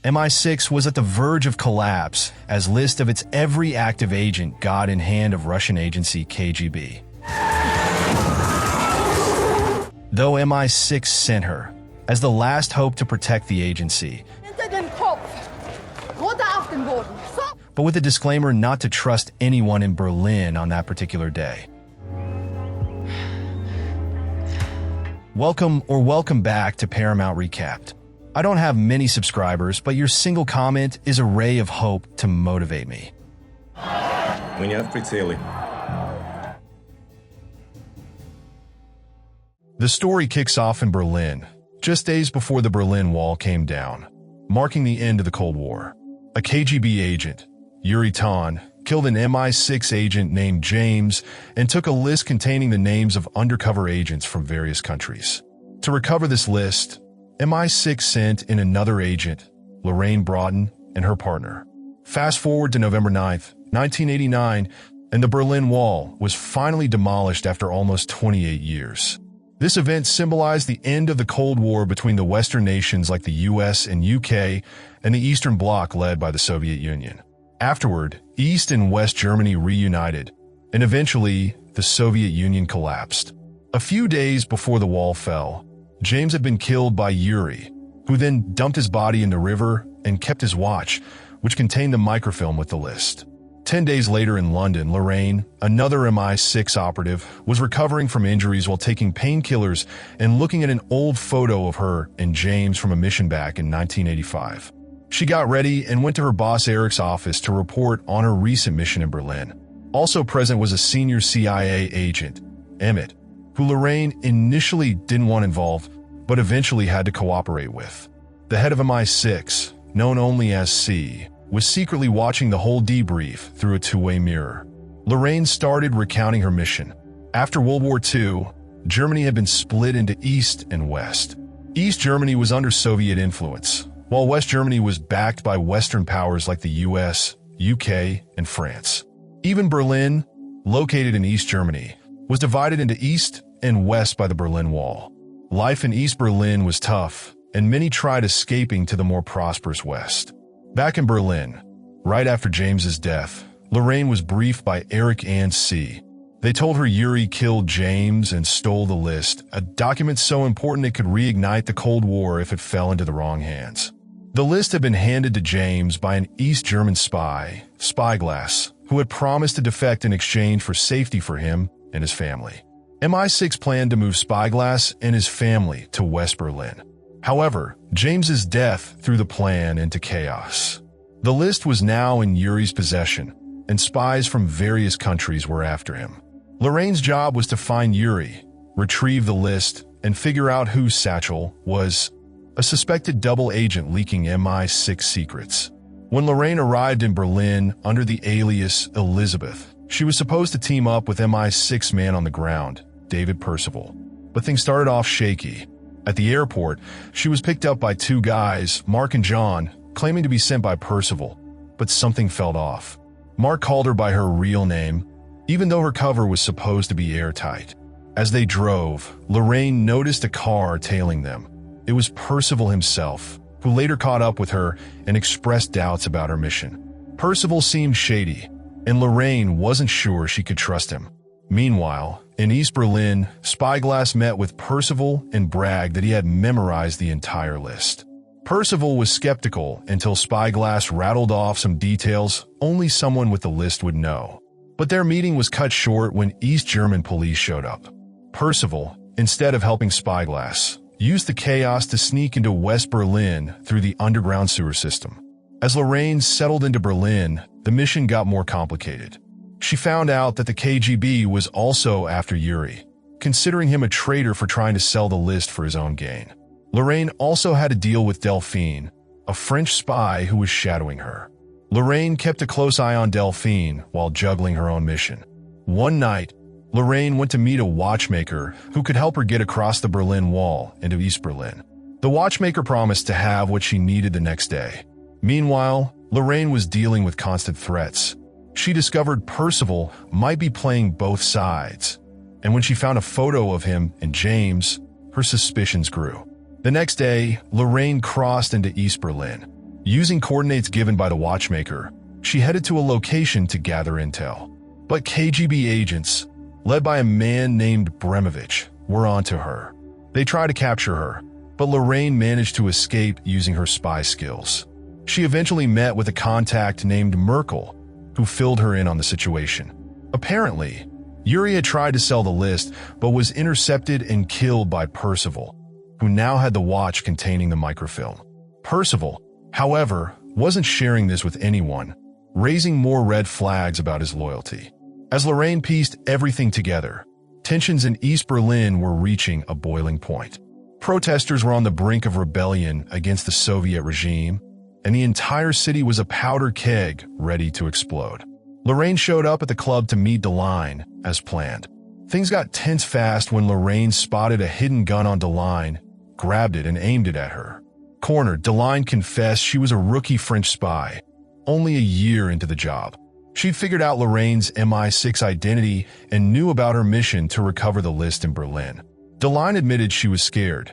MI6 was at the verge of collapse as list of its every active agent got in hand of Russian agency KGB. Though MI6 sent her as the last hope to protect the agency, but with a disclaimer not to trust anyone in Berlin on that particular day. Welcome back to Paramount Recapped. I don't have many subscribers, but your single comment is a ray of hope to motivate me. Меня в прицеле. The story kicks off in Berlin, just days before the Berlin Wall came down, marking the end of the Cold War. A KGB agent, Yuri Ton, killed an MI6 agent named James and took a list containing the names of undercover agents from various countries. To recover this list, MI6 sent in another agent, Lorraine Broughton, and her partner. Fast forward to November 9th, 1989, and the Berlin Wall was finally demolished after almost 28 years. This event symbolized the end of the Cold War between the Western nations like the US and UK and the Eastern Bloc led by the Soviet Union. Afterward, East and West Germany reunited, and eventually, the Soviet Union collapsed. A few days before the wall fell, James had been killed by Yuri, who then dumped his body in the river and kept his watch, which contained the microfilm with the list. 10 days later in London, Lorraine, another MI6 operative, was recovering from injuries while taking painkillers and looking at an old photo of her and James from a mission back in 1985. She got ready and went to her boss Eric's office to report on her recent mission in Berlin. Also present was a senior CIA agent, Emmett, who Lorraine initially didn't want involved, but eventually had to cooperate with. The head of MI6, known only as C, was secretly watching the whole debrief through a two-way mirror. Lorraine started recounting her mission. After World War II, Germany had been split into East and West. East Germany was under Soviet influence, while West Germany was backed by Western powers like the US, UK, and France. Even Berlin, located in East Germany, was divided into East and West by the Berlin Wall. Life in East Berlin was tough, and many tried escaping to the more prosperous West. Back in Berlin, right after James's death, Lorraine was briefed by Eric and C. They told her Yuri killed James and stole the list, a document so important it could reignite the Cold War if it fell into the wrong hands. The list had been handed to James by an East German spy, Spyglass, who had promised to defect in exchange for safety for him and his family. MI6 planned to move Spyglass and his family to West Berlin. However, James's death threw the plan into chaos. The list was now in Yuri's possession, and spies from various countries were after him. Lorraine's job was to find Yuri, retrieve the list, and figure out whose satchel was a suspected double agent leaking MI6 secrets. When Lorraine arrived in Berlin under the alias Elizabeth, she was supposed to team up with MI6 man on the ground, David Percival. But things started off shaky. At the airport, she was picked up by two guys, Mark and John, claiming to be sent by Percival, but something felt off. Mark called her by her real name, even though her cover was supposed to be airtight. As they drove, Lorraine noticed a car tailing them. It was Percival himself, who later caught up with her and expressed doubts about her mission. Percival seemed shady, and Lorraine wasn't sure she could trust him. Meanwhile, in East Berlin, Spyglass met with Percival and bragged that he had memorized the entire list. Percival was skeptical until Spyglass rattled off some details only someone with the list would know. But their meeting was cut short when East German police showed up. Percival, instead of helping Spyglass, used the chaos to sneak into West Berlin through the underground sewer system. As Lorraine settled into Berlin, the mission got more complicated. She found out that the KGB was also after Yuri, considering him a traitor for trying to sell the list for his own gain. Lorraine also had to deal with Delphine, a French spy who was shadowing her. Lorraine kept a close eye on Delphine while juggling her own mission. One night, Lorraine went to meet a watchmaker who could help her get across the Berlin Wall into East Berlin. The watchmaker promised to have what she needed the next day. Meanwhile, Lorraine was dealing with constant threats. She discovered Percival might be playing both sides, and when she found a photo of him and James, her suspicions grew. The next day, Lorraine crossed into East Berlin. Using coordinates given by the watchmaker, she headed to a location to gather intel. But KGB agents, led by a man named Bremovich, were onto her. They tried to capture her, but Lorraine managed to escape using her spy skills. She eventually met with a contact named Merkel, who filled her in on the situation. Apparently, Yuri had tried to sell the list, but was intercepted and killed by Percival, who now had the watch containing the microfilm. Percival, however, wasn't sharing this with anyone, raising more red flags about his loyalty. As Lorraine pieced everything together, tensions in East Berlin were reaching a boiling point. Protesters were on the brink of rebellion against the Soviet regime, and the entire city was a powder keg ready to explode. Lorraine showed up at the club to meet Deline, as planned. Things got tense fast when Lorraine spotted a hidden gun on Deline, grabbed it and aimed it at her. Cornered, Deline confessed she was a rookie French spy, only a year into the job. She'd figured out Lorraine's MI6 identity and knew about her mission to recover the list in Berlin. Deline admitted she was scared.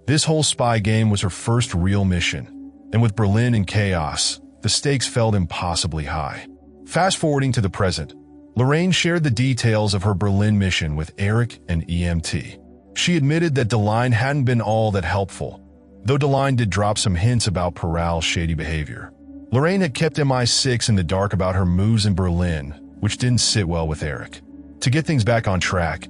This whole spy game was her first real mission, and with Berlin in chaos, the stakes felt impossibly high. Fast forwarding to the present, Lorraine shared the details of her Berlin mission with Eric and EMT. She admitted that Deline hadn't been all that helpful, though Deline did drop some hints about Peral's shady behavior. Lorraine had kept MI6 in the dark about her moves in Berlin, which didn't sit well with Eric. To get things back on track,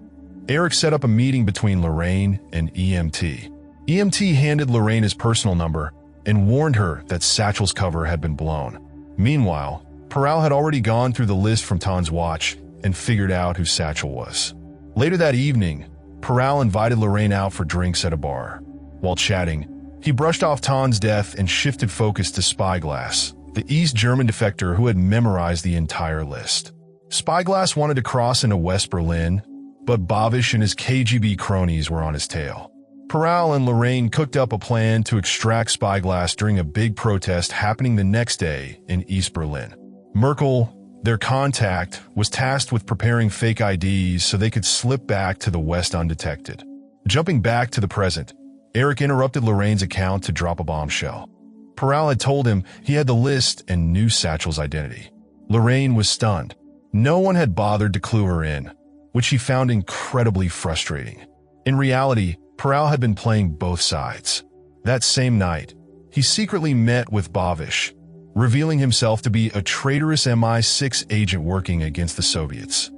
Eric set up a meeting between Lorraine and EMT. EMT handed Lorraine his personal number and warned her that Satchel's cover had been blown. Meanwhile, Peral had already gone through the list from Tan's watch and figured out who Satchel was. Later that evening, Peral invited Lorraine out for drinks at a bar. While chatting, he brushed off Tan's death and shifted focus to Spyglass, the East German defector who had memorized the entire list. Spyglass wanted to cross into West Berlin, but Babish and his KGB cronies were on his tail. Peral and Lorraine cooked up a plan to extract Spyglass during a big protest happening the next day in East Berlin. Merkel, their contact, was tasked with preparing fake IDs so they could slip back to the West undetected. Jumping back to the present, Eric interrupted Lorraine's account to drop a bombshell. Peral had told him he had the list and knew Satchel's identity. Lorraine was stunned. No one had bothered to clue her in, which she found incredibly frustrating. In reality, Peral had been playing both sides. That same night, he secretly met with Babish, revealing himself to be a traitorous MI6 agent working against the Soviets.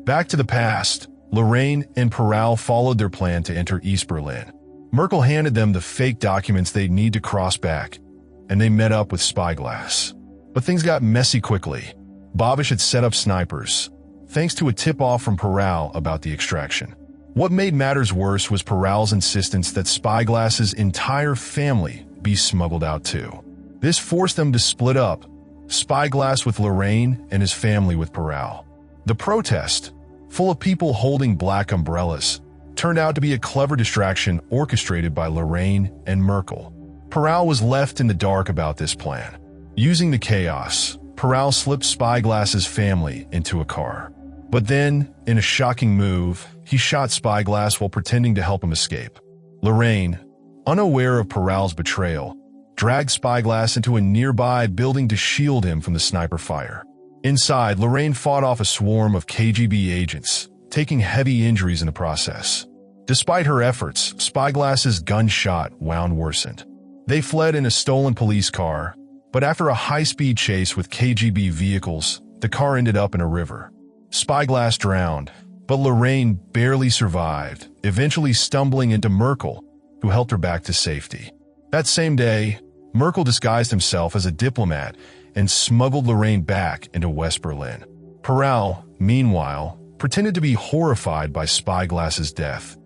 Back to the past, Lorraine and Peral followed their plan to enter East Berlin. Merkel handed them the fake documents they'd need to cross back, and they met up with Spyglass. But things got messy quickly. Babish had set up snipers, thanks to a tip-off from Peral about the extraction. What made matters worse was Peral's insistence that Spyglass's entire family be smuggled out too. This forced them to split up, Spyglass with Lorraine and his family with Peral. The protest, full of people holding black umbrellas, turned out to be a clever distraction orchestrated by Lorraine and Merkel. Peral was left in the dark about this plan. Using the chaos, Peral slipped Spyglass's family into a car. But then, in a shocking move, he shot Spyglass while pretending to help him escape. Lorraine, unaware of Peral's betrayal, dragged Spyglass into a nearby building to shield him from the sniper fire. Inside, Lorraine fought off a swarm of KGB agents, taking heavy injuries in the process. Despite her efforts, Spyglass's gunshot wound worsened. They fled in a stolen police car, but after a high-speed chase with KGB vehicles, the car ended up in a river. Spyglass drowned, but Lorraine barely survived, eventually stumbling into Merkel, who helped her back to safety. That same day, Merkel disguised himself as a diplomat and smuggled Lorraine back into West Berlin. Peral, meanwhile, pretended to be horrified by Spyglass's death,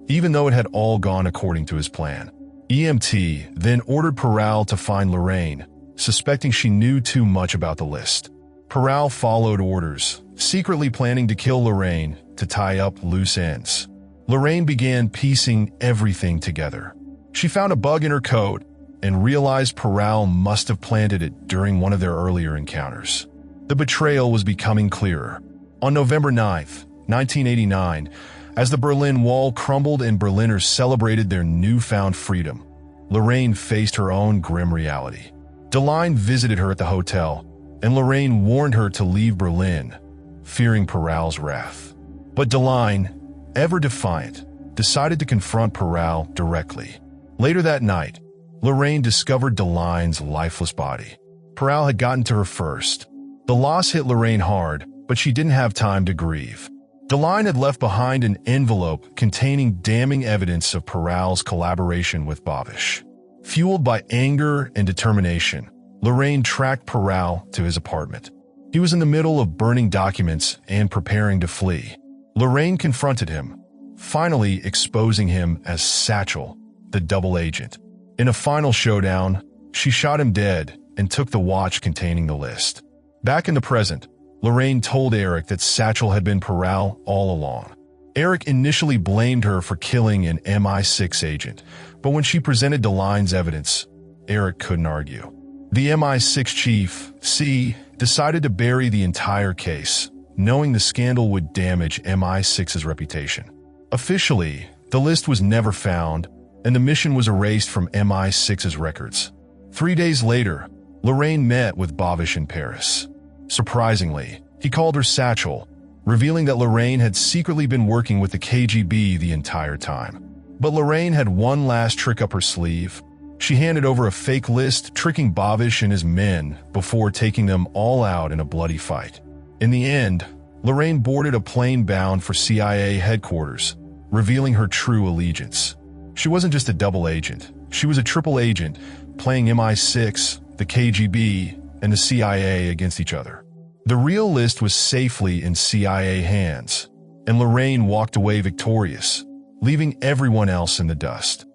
even though it had all gone according to his plan. EMT then ordered Peral to find Lorraine, suspecting she knew too much about the list. Peral followed orders, secretly planning to kill Lorraine to tie up loose ends. Lorraine began piecing everything together. She found a bug in her coat and realized Peral must have planted it during one of their earlier encounters. The betrayal was becoming clearer. On November 9th, 1989, as the Berlin Wall crumbled and Berliners celebrated their newfound freedom, Lorraine faced her own grim reality. Deline visited her at the hotel, and Lorraine warned her to leave Berlin, fearing Peral's wrath. But Deline, ever defiant, decided to confront Peral directly. Later that night, Lorraine discovered Deline's lifeless body. Peral had gotten to her first. The loss hit Lorraine hard, but she didn't have time to grieve. Deline had left behind an envelope containing damning evidence of Peral's collaboration with Babish. Fueled by anger and determination, Lorraine tracked Peral to his apartment. He was in the middle of burning documents and preparing to flee. Lorraine confronted him, finally exposing him as Satchel, the double agent. In a final showdown, she shot him dead and took the watch containing the list. Back in the present, Lorraine told Eric that Satchel had been Peral all along. Eric initially blamed her for killing an MI6 agent, but when she presented Deline's evidence, Eric couldn't argue. The MI6 chief, C, decided to bury the entire case, knowing the scandal would damage MI6's reputation. Officially, the list was never found, and the mission was erased from MI6's records. 3 days later, Lorraine met with Babish in Paris. Surprisingly, he called her Satchel, revealing that Lorraine had secretly been working with the KGB the entire time. But Lorraine had one last trick up her sleeve. She handed over a fake list, tricking Babish and his men before taking them all out in a bloody fight. In the end, Lorraine boarded a plane bound for CIA headquarters, revealing her true allegiance. She wasn't just a double agent. She was a triple agent, playing MI6, the KGB, and the CIA against each other. The real list was safely in CIA hands, and Lorraine walked away victorious, leaving everyone else in the dust.